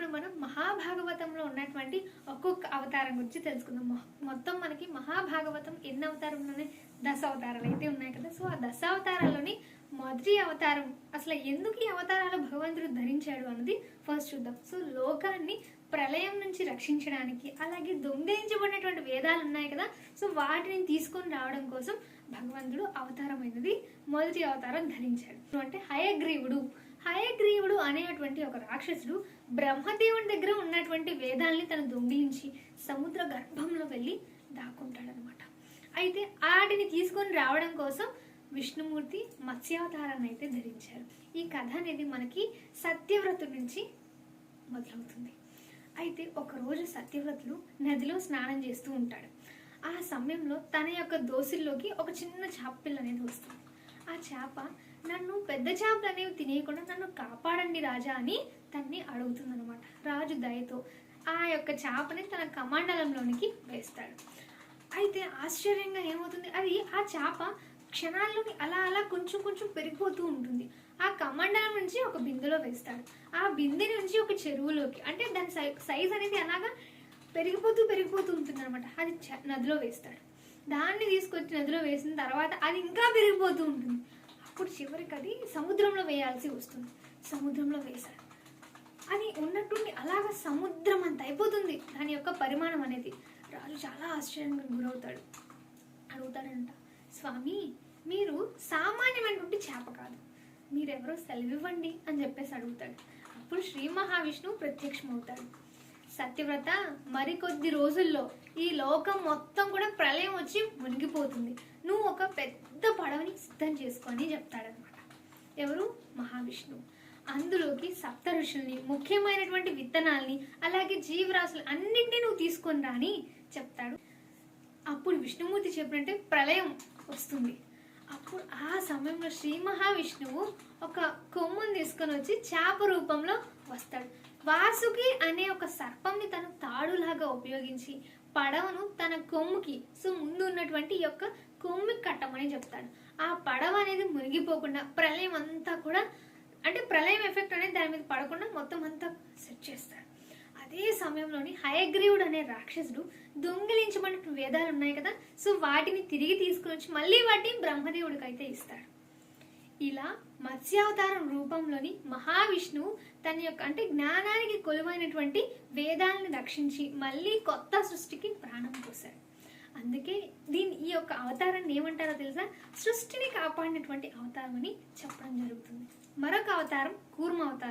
ఇప్పుడు మనం మహాభాగవతంలో ఉన్నటువంటి ఒక్కొక్క అవతారం గురించి తెలుసుకుందాం. మొత్తం మనకి మహాభాగవతం ఎన్ని అవతారంలోనే 10 అవతారాలు అయితే ఉన్నాయి కదా. సో ఆ 10 అవతారాల్లోని మొదటి అవతారం అసలు ఎందుకు ఈ అవతారాలు భగవంతుడు ధరించాడు అన్నది ఫస్ట్ చూద్దాం. సో లోకాన్ని ప్రళయం నుంచి రక్షించడానికి, అలాగే దొంగిలించబడినటువంటి వేదాలు ఉన్నాయి కదా, సో వాటిని తీసుకొని రావడం కోసం భగవంతుడు అవతారమైనది మొదటి అవతారం ధరించాడు. అంటే హయగ్రీవుడు అనేటువంటి ఒక రాక్షసుడు బ్రహ్మదేవుని దగ్గర ఉన్నటువంటి వేదాల్ని తను దొంగిలించి సముద్ర గర్భంలో వెళ్ళి దాక్కుంటాడు అనమాట. అయితే వాటిని తీసుకొని రావడం కోసం విష్ణుమూర్తి మత్స్యావతారాన్ని అయితే ధరించారు. ఈ కథ అనేది మనకి సత్యవ్రతుడి నుంచి మొదలవుతుంది. అయితే ఒకరోజు సత్యవ్రతుడు నదిలో స్నానం చేస్తూ ఉంటాడు. ఆ సమయంలో తన యొక్క దోసిల్లోకి ఒక చిన్న చేప పిల్ల అనేది వస్తుంది. ఆ చేప నన్ను పెద్ద చేపలు అనేవి తినేయకుండా నన్ను కాపాడండి రాజా అని తన్ని అడుగుతుంది అనమాట. రాజు దయతో ఆ యొక్క చేపని తన కమండలంలోనికి వేస్తాడు. అయితే ఆశ్చర్యంగా ఏమవుతుంది, అది ఆ చేప క్షణాల్లోని అలా అలా కొంచెం కొంచెం పెరిగిపోతూ ఉంటుంది. ఆ కమండలం నుంచి ఒక బిందెలో వేస్తాడు. ఆ బిందె నుంచి ఒక చెరువులోకి, అంటే దాని సైజ్ అనేది అలాగా పెరిగిపోతూ ఉంటుంది అనమాట. అది నదిలో వేస్తాడు. దాన్ని తీసుకొచ్చి నదిలో వేసిన తర్వాత అది ఇంకా పెరిగిపోతూ ఉంటుంది. అప్పుడు చివరికి అది సముద్రంలో వేయాల్సి వస్తుంది. సముద్రంలో వేశాడు. అది ఉన్నట్టుండి అలాగా సముద్రం అంత అయిపోతుంది దాని యొక్క పరిమాణం అనేది. రాజు చాలా ఆశ్చర్యంగా గురవుతాడు. అడుగుతాడంట, స్వామి మీరు సామాన్యమైనటువంటి చేప కాదు, మీరెవరో సెలవివ్వండి అని చెప్పేసి అడుగుతాడు. అప్పుడు శ్రీ మహావిష్ణువు ప్రత్యక్షమవుతాడు. సత్యవ్రత, మరికొద్ది రోజుల్లో ఈ లోకం మొత్తం కూడా ప్రళయం వచ్చి మునిగిపోతుంది, నువ్వు ఒక పెద్ద పడవని సిద్ధం చేసుకొని చెప్తాడనమాట. ఎవరు? మహావిష్ణువు. అందులోకి సప్త ఋషుల్ని, ముఖ్యమైనటువంటి విత్తనాల్ని, అలాగే జీవరాశులు అన్నింటినీ నువ్వు తీసుకొని రాని చెప్తాడు. అప్పుడు విష్ణుమూర్తి చెప్పినట్టే ప్రళయం వస్తుంది. అప్పుడు ఆ సమయంలో శ్రీ మహావిష్ణువు ఒక కొమ్ముని తీసుకొని వచ్చి చేప రూపంలో వస్తాడు. వాసుకి అనే ఒక సర్పంని తను తాడులాగా ఉపయోగించి పడవను తన కొమ్ముకి, సో ముందు ఉన్నటువంటి యొక్క కొమ్ముకి కట్టమని చెప్తాడు. ఆ పడవ అనేది మునిగిపోకుండా ప్రళయం అంతా కూడా, అంటే ప్రళయం ఎఫెక్ట్ అనేది దాని మీద పడకుండా మొత్తం అంతా సెట్ చేస్తాడు. అదే సమయంలోని హయగ్రీవుడు అనే రాక్షసుడు దొంగిలించబడిన వేదాలు ఉన్నాయి కదా, సో వాటిని తిరిగి తీసుకుని వచ్చి మళ్ళీ వాటిని బ్రహ్మదేవుడికి అయితే ఇస్తాడు. ఇలా మత్స్యావతారం రూపంలోని మహావిష్ణువు తన యొక్క, అంటే జ్ఞానానికి కొలువైనటువంటి వేదాలను రక్షించి మళ్ళీ కొత్త సృష్టికి ప్రాణం పోశాడు. అందుకే ఈ యొక్క అవతారాన్ని ఏమంటారో తెలుసా? సృష్టిని కాపాడినటువంటి అవతారం అని చెప్పడం జరుగుతుంది. మరొక అవతారం కూర్మ అవతారం.